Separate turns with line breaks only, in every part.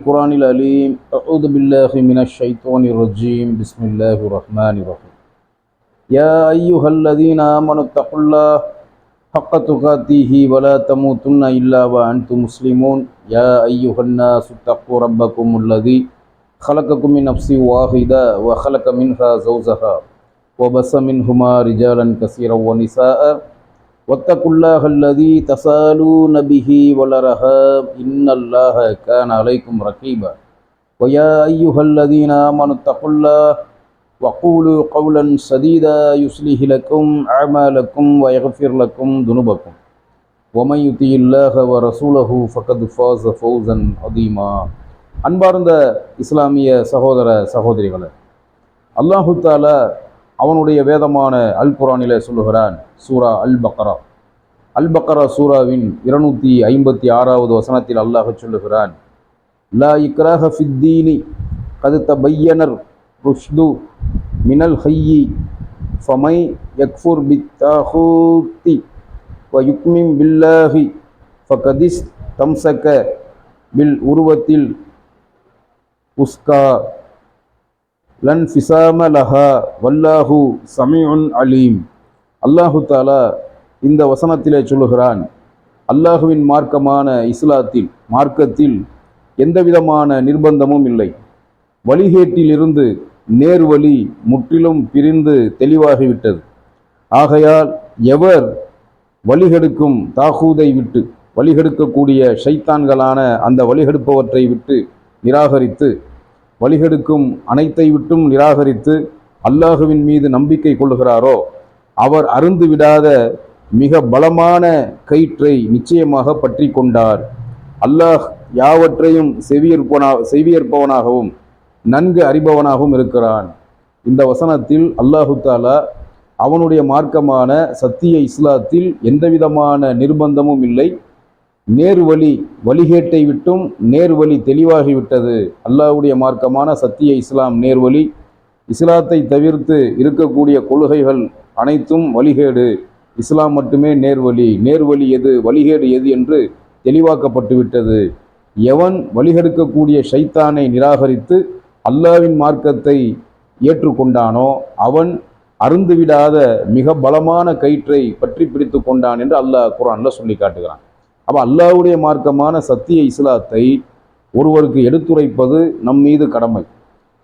القرآن العليم أعوذ بالله من الشيطان الرجيم بسم الله الرحمن الرحيم يا أيها الذين آمنوا اتقوا الله حق تقاته ولا تموتن إلا وأنتم مسلمون يا أيها الناس اتقوا ربكم الذي خلقكم من نفس واحدة وخلق منها زوجها وبث منهما رجالا كثيرا ونساء واتقوا الله الذي تسالون به والأرحام إن الله كان عليكم رقيبا ويا أيها الذين آمنوا اتقوا الله وقولوا قولا سديدا يصلح لكم أعمالكم ويغفر لكم ذنوبكم ومن يطع الله ورسوله فقد فاز فوزا عظيما. அன்பார்ந்த இஸ்லாமிய சகோதர சகோதரிகளே, அல்லாஹு தஆலா அவனுடைய வேதமான அல் குர்ஆனிலே சொல்லுகிறான். சூரா அல் பக்ரா சூராவின் 256வது வசனத்தில் அல்லாஹ் சொல்லுகிறான், லா இக்ராஹ ஃபித்தீனி கத் தபய்யனர் ருஷ்து மினல் ஹய்யி ஃபமை யக்ஃபுர் பித்தாஹூத்தி வ யுக்மின் பில்லாஹி ஃபகதிஸ் தம்சக பில் உருவத்தில் உஸ்கா லன் ஃபிசாம லஹா வல்லாஹு சமீஉன் அலீம். அல்லாஹு தஆலா இந்த வசனத்திலே சொல்லுகிறான், அல்லாஹுவின் மார்க்கமான மார்க்கத்தில் எந்தவிதமான நிர்பந்தமும் இல்லை. வழிகேட்டிலிருந்து நேர்வழி முற்றிலும் பிரிந்து தெளிவாகிவிட்டது. ஆகையால் எவர் வழிகெடுக்கும் தாகூதை விட்டு, வழிகெடுக்கக்கூடிய ஷைத்தான்களான அந்த வழிகெடுப்பவற்றை விட்டு நிராகரித்து, வழிகெடுக்கும் அனைத்தை விட்டும் நிராகரித்து அல்லாஹுவின் மீது நம்பிக்கை கொள்ளுகிறாரோ அவர் அருந்து விடாத மிக பலமான கயிற்றை நிச்சயமாக பற்றி கொண்டார். அல்லாஹ் யாவற்றையும் செவியேற்பவனாகவும் நன்கு அறிபவனாகவும் இருக்கிறான். இந்த வசனத்தில் அல்லாஹு தஆலா அவனுடைய மார்க்கமான சத்திய இஸ்லாத்தில் எந்தவிதமான நிர்பந்தமும் இல்லை. நேர்வழி, வழிகேட்டை விட்டும் நேர்வழி தெளிவாகிவிட்டது. அல்லாஹ்வுடைய மார்க்கமான சத்திய இஸ்லாம் நேர்வழி. இஸ்லாத்தை தவிர்த்து இருக்கக்கூடிய கொள்கைகள் அனைத்தும் வழிகேடு. இஸ்லாம் மட்டுமே நேர்வழி. நேர்வழி எது, வழிகேடு எது என்று தெளிவாக்கப்பட்டு விட்டது. எவன் வழிகெடுக்கக்கூடிய ஷைத்தானை நிராகரித்து அல்லாஹ்வின் மார்க்கத்தை ஏற்றுக்கொண்டானோ அவன் அருந்துவிடாத மிக பலமான கயிற்றை பற்றி பிடித்து கொண்டான் என்று அல்லாஹ் குர்ஆன்ல சொல்லி காட்டுகிறான். அப்போ அல்லாஹ்வுடைய மார்க்கமான சத்திய இஸ்லாத்தை ஒருவருக்கு எடுத்துரைப்பது நம் மீது கடமை.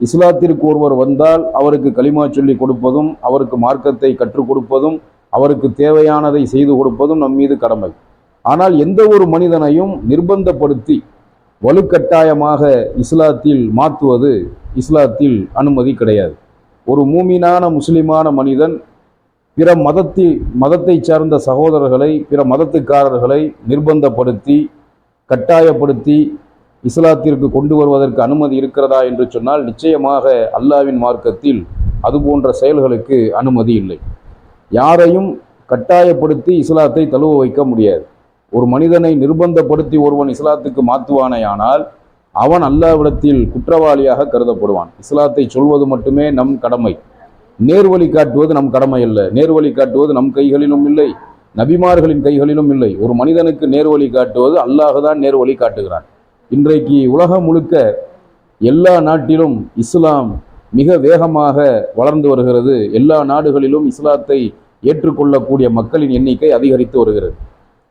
இஸ்லாத்திற்கு ஒருவர் வந்தால் அவருக்கு கலிமா சொல்லி கொடுப்பதும், அவருக்கு மார்க்கத்தை கற்றுக் கொடுப்பதும், அவருக்கு தேவையானதை செய்து கொடுப்பதும் நம் மீது கடமை. ஆனால் எந்த ஒரு மனிதனையும் நிர்பந்தப்படுத்தி வலுக்கட்டாயமாக இஸ்லாத்தில் மாற்றுவது இஸ்லாத்தில் அனுமதி கிடையாது. ஒரு மூமினான முஸ்லிமான மனிதன் பிற மதத்தை சார்ந்த சகோதரர்களை, பிற மதத்துக்காரர்களை நிர்பந்தப்படுத்தி கட்டாயப்படுத்தி இஸ்லாத்திற்கு கொண்டு வருவதற்கு அனுமதி இருக்கிறதா என்று சொன்னால் நிச்சயமாக அல்லாஹ்வின் மார்க்கத்தில் அதுபோன்ற செயல்களுக்கு அனுமதி இல்லை. யாரையும் கட்டாயப்படுத்தி இஸ்லாத்தை தழுவ வைக்க முடியாது. ஒரு மனிதனை நிர்பந்தப்படுத்தி ஒருவன் இஸ்லாத்துக்கு மாற்றுவானேயானால் அவன் அல்லாஹ்விடத்தில் குற்றவாளியாக கருதப்படுவான். இஸ்லாத்தை சொல்வது மட்டுமே நம் கடமை. நேர்வழி காட்டுவது நம் கடமை அல்ல. நேர்வழி காட்டுவது நம் கைகளிலும் இல்லை, நபிமார்களின் கைகளிலும் இல்லை. ஒரு மனிதனுக்கு நேர்வழி காட்டுவது அல்லாஹ் தான் நேர்வழி காட்டுகிறான். இன்றைக்கு உலகம் முழுக்க எல்லா நாட்டிலும் இஸ்லாம் மிக வேகமாக வளர்ந்து வருகிறது. எல்லா நாடுகளிலும் இஸ்லாத்தை ஏற்றுக்கொள்ளக்கூடிய மக்களின் எண்ணிக்கை அதிகரித்து வருகிறது.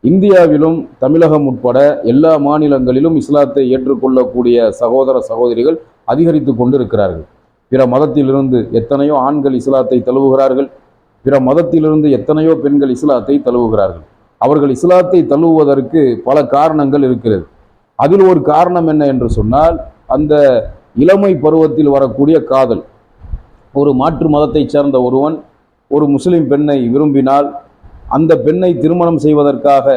இந்தியாவிலும் தமிழகம் உட்பட எல்லா மாநிலங்களிலும் இஸ்லாத்தை ஏற்றுக்கொள்ளக்கூடிய சகோதர சகோதரிகள் அதிகரித்து கொண்டு இருக்கிறார்கள். பிற மதத்திலிருந்து எத்தனையோ ஆண்கள் இஸ்லாத்தை தழுவுகிறார்கள். பிற மதத்திலிருந்து எத்தனையோ பெண்கள் இஸ்லாத்தை தழுவுகிறார்கள். அவர்கள் இஸ்லாத்தை தழுவுவதற்கு பல காரணங்கள் இருக்கிறது. அதில் ஒரு காரணம் என்ன என்று சொன்னால், அந்த இளமை பருவத்தில் வரக்கூடிய காதல். ஒரு மாற்று மதத்தை சேர்ந்த ஒருவன் ஒரு முஸ்லிம் பெண்ணை விரும்பினால் அந்த பெண்ணை திருமணம் செய்வதற்காக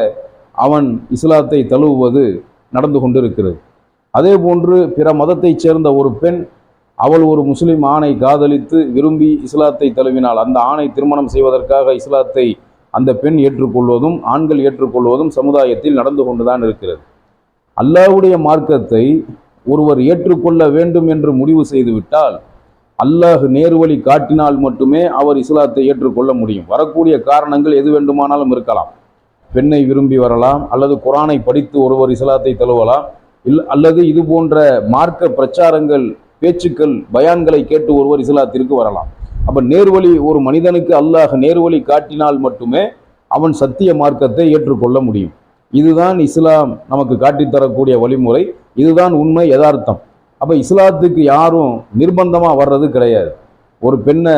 அவன் இஸ்லாத்தை தழுவுவது நடந்து கொண்டிருக்கிறது. அதே போன்று பிற மதத்தை சேர்ந்த ஒரு பெண் அவள் ஒரு முஸ்லிம் ஆணை காதலித்து விரும்பி இஸ்லாத்தை தழுவினால் அந்த ஆணை திருமணம் செய்வதற்காக இஸ்லாத்தை அந்த பெண் ஏற்றுக்கொள்வதும் ஆண்கள் ஏற்றுக்கொள்வதும் சமுதாயத்தில் நடந்து கொண்டுதான் இருக்கிறது. அல்லாஹ்வுடைய மார்க்கத்தை ஒருவர் ஏற்றுக்கொள்ள வேண்டும் என்று முடிவு செய்துவிட்டால் அல்லாஹ் நேர்வழி காட்டினால் மட்டுமே அவர் இஸ்லாத்தை ஏற்றுக்கொள்ள முடியும். வரக்கூடிய காரணங்கள் எது வேண்டுமானாலும் இருக்கலாம். பெண்ணை விரும்பி வரலாம், அல்லது குர்ஆனை படித்து ஒருவர் இஸ்லாத்தை தழுவலாம், அல்லது இது போன்ற மார்க்க பிரச்சாரங்கள், பேச்சுக்கள், பயான்களை கேட்டு ஒருவர் இஸ்லாத்திற்கு வரலாம். அப்ப நேர்வழி, ஒரு மனிதனுக்கு அல்லாஹ் நேர்வழி காட்டினால் மட்டுமே அவன் சத்திய மார்க்கத்தை ஏற்றுக்கொள்ள முடியும். இதுதான் இஸ்லாம் நமக்கு காட்டித்தரக்கூடிய வழிமுறை. இதுதான் உண்மை, யதார்த்தம். அப்ப இஸ்லாத்துக்கு யாரும் நிர்பந்தமா வர்றது கிடையாது. ஒரு பெண்ணை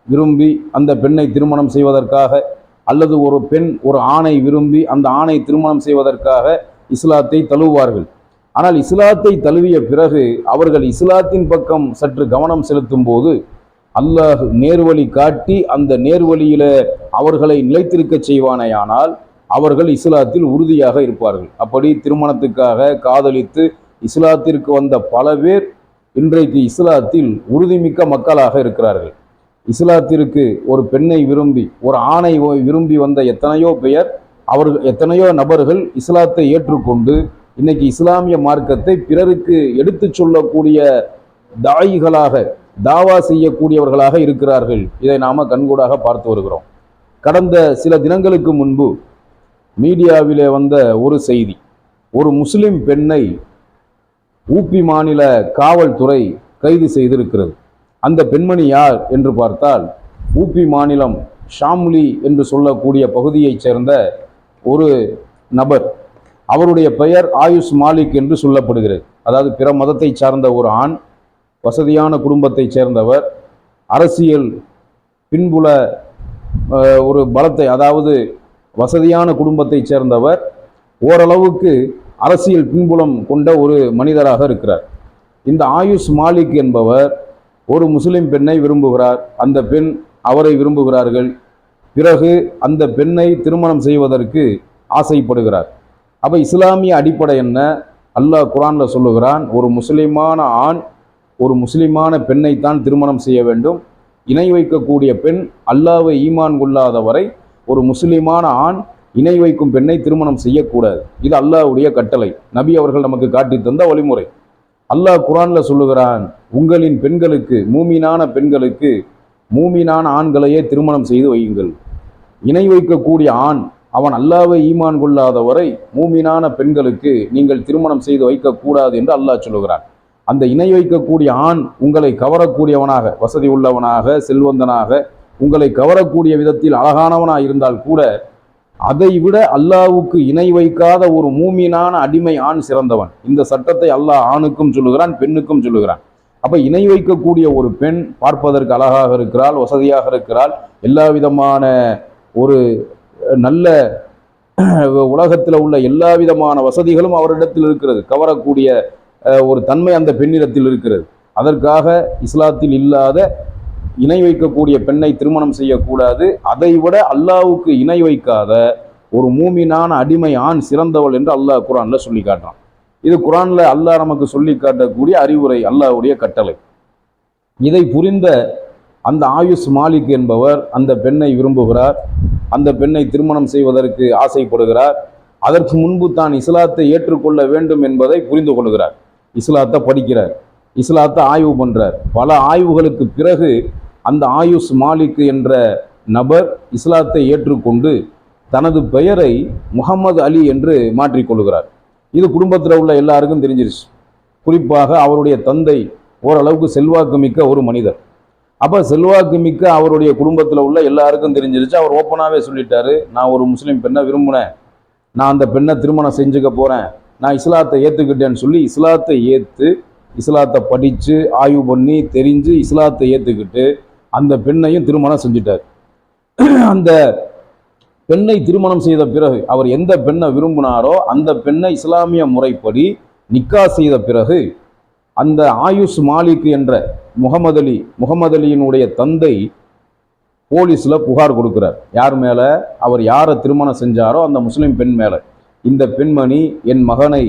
விரும்பி அந்த பெண்ணை திருமணம் செய்வதற்காக, அல்லது ஒரு பெண் ஒரு ஆணை விரும்பி அந்த ஆணை திருமணம் செய்வதற்காக இஸ்லாத்தை தழுவுவார்கள். ஆனால் இஸ்லாத்தை தழுவிய பிறகு அவர்கள் இஸ்லாத்தின் பக்கம் சற்று கவனம் செலுத்தும் போது அல்லாஹ் நேர்வழி காட்டி அந்த நேர்வழியில அவர்களை நிலைத்திருக்க செய்வானேயானால் அவர்கள் இஸ்லாத்தில் உறுதியாக இருப்பார்கள். அப்படி திருமணத்துக்காக காதலித்து இஸ்லாத்திற்கு வந்த பல பேர் இன்றைக்கு இஸ்லாத்தில் உறுதிமிக்க மக்களாக இருக்கிறார்கள். இஸ்லாத்திற்கு ஒரு பெண்ணை விரும்பி ஒரு ஆணை விரும்பி வந்த எத்தனையோ நபர்கள் இஸ்லாத்தை ஏற்றுக்கொண்டு இன்னைக்கு இஸ்லாமிய மார்க்கத்தை பிறருக்கு எடுத்து சொல்லக்கூடிய தாயிகளாக, தாவா செய்யக்கூடியவர்களாக இருக்கிறார்கள். இதை நாம கண்கூடாக பார்த்து வருகிறோம். கடந்த சில தினங்களுக்கு முன்பு மீடியாவிலே வந்த ஒரு செய்தி, ஒரு முஸ்லிம் பெண்ணை ஊபி மாநில காவல்துறை கைது செய்திருக்கிறது. அந்த பெண்மணி யார் என்று பார்த்தால், ஊபி மாநிலம் ஷாம்லி என்று சொல்லக்கூடிய பகுதியைச் சேர்ந்த ஒரு நபர். அவருடைய பெயர் ஆயுஷ் மாலிக் என்று சொல்லப்படுகிறது. அதாவது பிற மதத்தை சார்ந்த ஒரு ஆண், வசதியான குடும்பத்தைச் சேர்ந்தவர், அரசியல் பின்புல ஒரு பலத்தை, அதாவது வசதியான குடும்பத்தைச் சேர்ந்தவர், ஓரளவுக்கு அரசியல் பின்புலம் கொண்ட ஒரு மனிதராக இருக்கிறார். இந்த ஆயுஷ் மாலிக் என்பவர் ஒரு முஸ்லிம் பெண்ணை விரும்புகிறார். அந்த பெண் அவரை விரும்புகிறார்கள். பிறகு அந்த பெண்ணை திருமணம் செய்வதற்கு ஆசைப்படுகிறார். அப்ப இஸ்லாமிய அடிப்படை என்ன? அல்லாஹ் குர்ஆன்ல சொல்லுகிறான், ஒரு முஸ்லிமான ஆண் ஒரு முஸ்லிமான பெண்ணைத்தான் திருமணம் செய்ய வேண்டும். இணை வைக்கக்கூடிய பெண் அல்லாஹ்வை ஈமான் கொள்ளாதவரை ஒரு முஸ்லிமான ஆண் இணை வைக்கும் பெண்ணை திருமணம் செய்யக்கூடாது. இது அல்லாஹ்வுடைய கட்டளை, நபி அவர்கள் நமக்கு காட்டி தந்த வழிமுறை. அல்லாஹ் குர்ஆன்ல சொல்லுகிறான், உங்களின் பெண்களுக்கு, மூமினான பெண்களுக்கு மூமினான ஆண்களையே திருமணம் செய்து வையுங்கள். இணை வைக்கக்கூடிய ஆண் அவன் அல்லாஹ்வை ஈமான் கொள்ளாதவரை மூமினான பெண்களுக்கு நீங்கள் திருமணம் செய்து வைக்கக்கூடாது என்று அல்லாஹ் சொல்லுகிறான். அந்த இணை வைக்கக்கூடிய ஆண் உங்களை கவரக்கூடியவனாக, வசதி உள்ளவனாக, செல்வந்தனாக, உங்களை கவரக்கூடிய விதத்தில் அழகானவனாக இருந்தால் கூட அதை விட அல்லாஹ்வுக்கு இணை வைக்காத ஒரு மூமினான அடிமை ஆண் சிறந்தவன். இந்த சட்டத்தை அல்லாஹ் ஆணுக்கும் சொல்லுகிறான், பெண்ணுக்கும் சொல்லுகிறான். அப்ப இணை வைக்கக்கூடிய ஒரு பெண் பார்ப்பதற்கு அழகாக இருக்கிறாள், வசதியாக இருக்கிறாள், எல்லா விதமான ஒரு நல்ல உலகத்தில் உள்ள எல்லா விதமான வசதிகளும் அவரிடத்தில் இருக்கிறது, கவரக்கூடிய ஒரு தன்மை அந்த பெண்ணிடத்தில் இருக்கிறது. அதற்காக இஸ்லாத்தில் இல்லாத இணை வைக்கக்கூடிய பெண்ணை திருமணம் செய்யக்கூடாது. அதை விட அல்லாஹ்வுக்கு இணை வைக்காத ஒரு மூமினான அடிமை ஆண் சிறந்தவள் என்று அல்லாஹ் குர்ஆன்ல சொல்லி காட்டுறான். இது குர்ஆன்ல அல்லாஹ் நமக்கு சொல்லி காட்டக்கூடிய அறிவுரை, அல்லாஹ்வுடைய கட்டளை. இதை புரிந்த அந்த ஆயுஷ் மாலிக் என்பவர் அந்த பெண்ணை விரும்புகிறார். அந்த பெண்ணை திருமணம் செய்வதற்கு ஆசைப்படுகிறார். அதற்கு முன்பு தான் இஸ்லாத்தை ஏற்றுக்கொள்ள வேண்டும் என்பதை புரிந்து கொள்கிறார். இஸ்லாத்தை படிக்கிறார், இஸ்லாத்தை ஆய்வு பண்றார். பல ஆய்வுகளுக்கு பிறகு அந்த ஆயுஷ் மாலிக் என்ற நபர் இஸ்லாத்தை ஏற்றுக்கொண்டு தனது பெயரை முகமது அலி என்று மாற்றிக்கொள்கிறார். இது குடும்பத்தில் உள்ள எல்லாருக்கும் தெரிஞ்சிருச்சு. குறிப்பாக அவருடைய தந்தை ஓரளவுக்கு செல்வாக்கு மிக்க ஒரு மனிதர். அப்போ செல்வாக்கு மிக்க அவருடைய குடும்பத்தில் உள்ள எல்லாருக்கும் தெரிஞ்சிருச்சு. அவர் ஓப்பனாகவே சொல்லிட்டாரு, நான் ஒரு முஸ்லீம் பெண்ணை விரும்பினேன், நான் அந்த பெண்ணை திருமணம் செஞ்சுக்க போகிறேன், நான் இஸ்லாத்தை ஏற்றுக்கிட்டேன்னு சொல்லி இஸ்லாத்தை ஏற்று, இஸ்லாத்தை படித்து ஆய்வு பண்ணி தெரிஞ்சு இஸ்லாத்தை ஏற்றுக்கிட்டு அந்த பெண்ணையும் திருமணம் செஞ்சுட்டார். அந்த பெண்ணை திருமணம் செய்த பிறகு அவர் எந்த பெண்ணை விரும்பினாரோ அந்த பெண்ணை இஸ்லாமிய முறைப்படி நிக்கா செய்த பிறகு அந்த ஆயுஷ் மாலிக் என்ற முகமது அலியினுடைய தந்தை போலீஸில் புகார் கொடுக்கிறார். யார் மேலே? அவர் யாரை திருமணம் செஞ்சாரோ அந்த முஸ்லீம் பெண் மேலே. இந்த பெண்மணி என் மகனை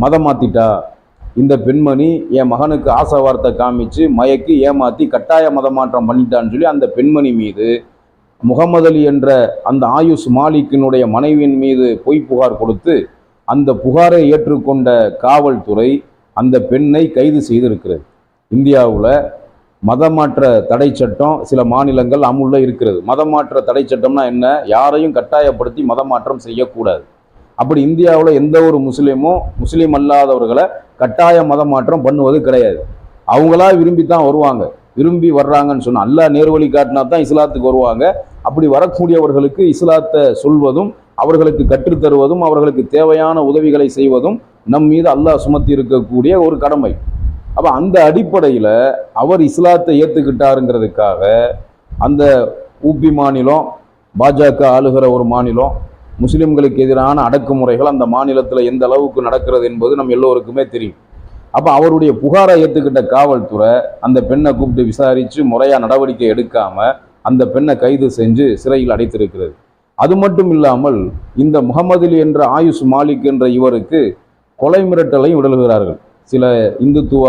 மதம் மாற்றிட்டா, இந்த பெண்மணி என் மகனுக்கு ஆசை வார்த்தை காமிச்சு மயக்கி ஏமாற்றி கட்டாய மதமாற்றம் பண்ணிட்டான்னு சொல்லி அந்த பெண்மணி மீது, முகமது அலி என்ற அந்த ஆயுஷ் மாலிக்கினுடைய மனைவியின் மீது பொய் புகார் கொடுத்து அந்த புகாரை ஏற்றுக்கொண்ட காவல்துறை அந்த பெண்ணை கைது செய்திருக்கிறது. இந்தியாவில் மதமாற்ற தடை சட்டம் சில மாநிலங்கள் அமுல்ல இருக்கிறது. மதமாற்ற தடை சட்டம்னா என்ன? யாரையும் கட்டாயப்படுத்தி மதமாற்றம் செய்யக்கூடாது. அப்படி இந்தியாவில் எந்த ஒரு முஸ்லீமும் முஸ்லீம் அல்லாதவர்களை கட்டாய மத மாற்றம் பண்ணுவது கிடையாது. அவங்களா விரும்பி தான் வருவாங்க. விரும்பி வர்றாங்கன்னு சொன்னால் அல்லாஹ் நேர்வழி காட்டினா தான் இஸ்லாத்துக்கு வருவாங்க. அப்படி வரக்கூடியவர்களுக்கு இஸ்லாத்தை சொல்வதும் அவர்களுக்கு கற்றுத்தருவதும் அவர்களுக்கு தேவையான உதவிகளை செய்வதும் நம் மீது அல்லாஹ் சுமத்தி இருக்கக்கூடிய ஒரு கடமை. அப்போ அந்த அடிப்படையில் அவர் இஸ்லாத்தை ஏற்றுக்கிட்டாருங்கிறதுக்காக அந்த ஊபி மாநிலம் பாஜக ஆளுகிற ஒரு மாநிலம், முஸ்லிம்களுக்கு எதிரான அடக்குமுறைகள் அந்த மாநிலத்தில் எந்த அளவுக்கு நடக்கிறது என்பது நம்ம எல்லோருக்குமே தெரியும். அப்போ அவருடைய புகாரை ஏற்றுக்கிட்ட காவல்துறை அந்த பெண்ணை கூப்பிட்டு விசாரித்து முறையாக நடவடிக்கை எடுக்காமல் அந்த பெண்ணை கைது செஞ்சு சிறையில் அடைத்திருக்கிறது. அது மட்டும் இல்லாமல் இந்த முகமது அலி என்ற ஆயுஷ் மாலிக் என்ற இவருக்கு கொலை மிரட்டலையும் விடுகிறார்கள். சில இந்துத்துவ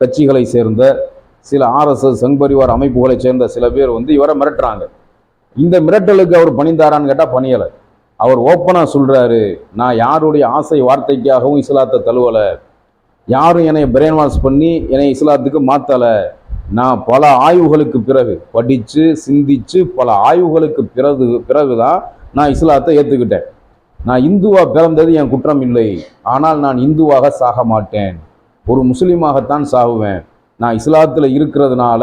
கட்சிகளை சேர்ந்த சில RSS சங் பரிவார் அமைப்புகளை சேர்ந்த சில பேர் இவரை மிரட்டுறாங்க. இந்த மிரட்டலுக்கு அவர் பணிந்தாரான்னு கேட்டால் பணியலை. அவர் ஓப்பனாக சொல்கிறாரு, நான் யாருடைய ஆசை வார்த்தைக்காகவும் இஸ்லாத்தை தழுவலை, யாரும் என்னை பிரெயின் வாஷ் பண்ணி என்னை இஸ்லாத்துக்கு மாற்றலை. நான் பல ஆய்வுகளுக்கு பிறகு படித்து சிந்தித்து பல ஆய்வுகளுக்கு பிறகுதான் நான் இஸ்லாத்தை ஏற்றுக்கிட்டேன். நான் இந்துவாக பிறந்தது என் குற்றம் இல்லை, ஆனால் நான் இந்துவாக சாக மாட்டேன், ஒரு முஸ்லீமாகத்தான் சாகுவேன். நான் இஸ்லாத்தில் இருக்கிறதுனால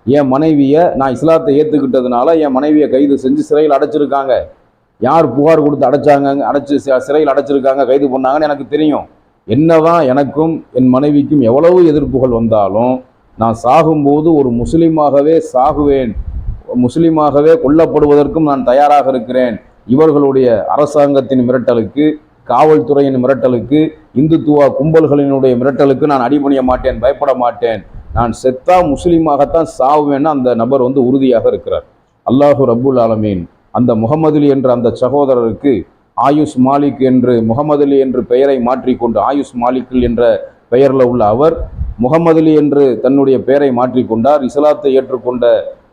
என் மனைவியை, நான் இஸ்லாத்தை ஏற்றுக்கிட்டதுனால என் மனைவியை கைது செஞ்சு சிறையில் அடைச்சிருக்காங்க. யார் புகார் கொடுத்து அடைச்சி சிறையில் அடைச்சிருக்காங்க, கைது பண்ணாங்கன்னு எனக்கு தெரியும். என்னதான் எனக்கும் என் மனைவிக்கும் எவ்வளவு எதிர்ப்புகள் வந்தாலும் நான் சாகும்போது ஒரு முஸ்லீமாகவே சாகுவேன், முஸ்லீமாகவே கொல்லப்படுவதற்கும் நான் தயாராக இருக்கிறேன். இவர்களுடைய அரசாங்கத்தின் மிரட்டலுக்கு, காவல்துறையின் மிரட்டலுக்கு, இந்துத்துவ கும்பல்களினுடைய மிரட்டலுக்கு நான் அடிபணிய மாட்டேன், பயப்பட மாட்டேன். நான் செத்தா முஸ்லீமாகத்தான் சாவுவேன்னு அந்த நபர் உறுதியாக இருக்கிறார். அல்லாஹு ரப்புல் ஆலமீன் அந்த முகமது அலி என்ற அந்த சகோதரருக்கு ஆயுஷ் மாலிக் என்று முகமது அலி என்று பெயரை மாற்றிக்கொண்டு, ஆயுஷ் மாலிக் என்ற பெயரில் உள்ள அவர் முகமது அலி என்று தன்னுடைய பெயரை மாற்றிக்கொண்டார். இஸ்லாத்தை ஏற்றுக்கொண்ட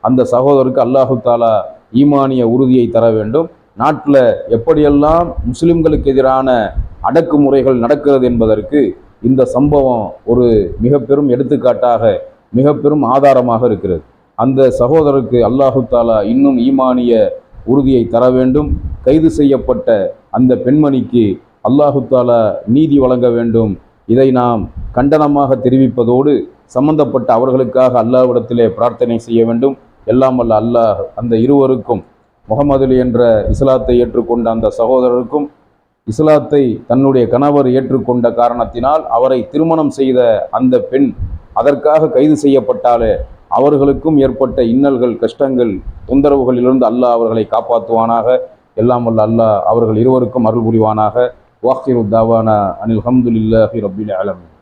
அந்த சகோதரருக்கு அல்லாஹு தாலா ஈமானிய உறுதியை தர வேண்டும். நாட்டில் எப்படியெல்லாம் முஸ்லிம்களுக்கு எதிரான அடக்குமுறைகள் நடக்கிறது என்பதற்கு இந்த சம்பவம் ஒரு மிக பெரும் எடுத்துக்காட்டாக, மிக பெரும் ஆதாரமாக இருக்கிறது. அந்த சகோதரருக்கு அல்லாஹு தாலா இன்னும் ஈமானிய உறுதியை தர வேண்டும். கைது செய்யப்பட்ட அந்த பெண்மணிக்கு அல்லாஹு தாலா நீதி வழங்க வேண்டும். இதை நாம் கண்டனமாக தெரிவிப்பதோடு சம்பந்தப்பட்ட அவர்களுக்காக அல்லாஹ்விடத்திலே பிரார்த்தனை செய்ய வேண்டும். எல்லாம் வல்ல அல்லாஹ் அந்த இருவருக்கும், முகமது அலி என்ற இஸ்லாத்தை ஏற்றுக்கொண்ட அந்த சகோதரருக்கும், இஸ்லாத்தை தன்னுடைய கணவர் ஏற்றுக்கொண்ட காரணத்தினால் அவரை திருமணம் செய்த அந்த பெண் அதற்காக கைது செய்யப்பட்டாலே அவர்களுக்கும் ஏற்பட்ட இன்னல்கள், கஷ்டங்கள், தொந்தரவுகளிலிருந்து அல்லாஹ் அவர்களை காப்பாற்றுவானாக. எல்லாம் வல்ல அல்லாஹ் அவர்கள் இருவருக்கும் அருள் புரிவானாக. வாஹிரு தாவானா அனில் ஹம்துலில்லாஹி ரப்பில் ஆலமீன்.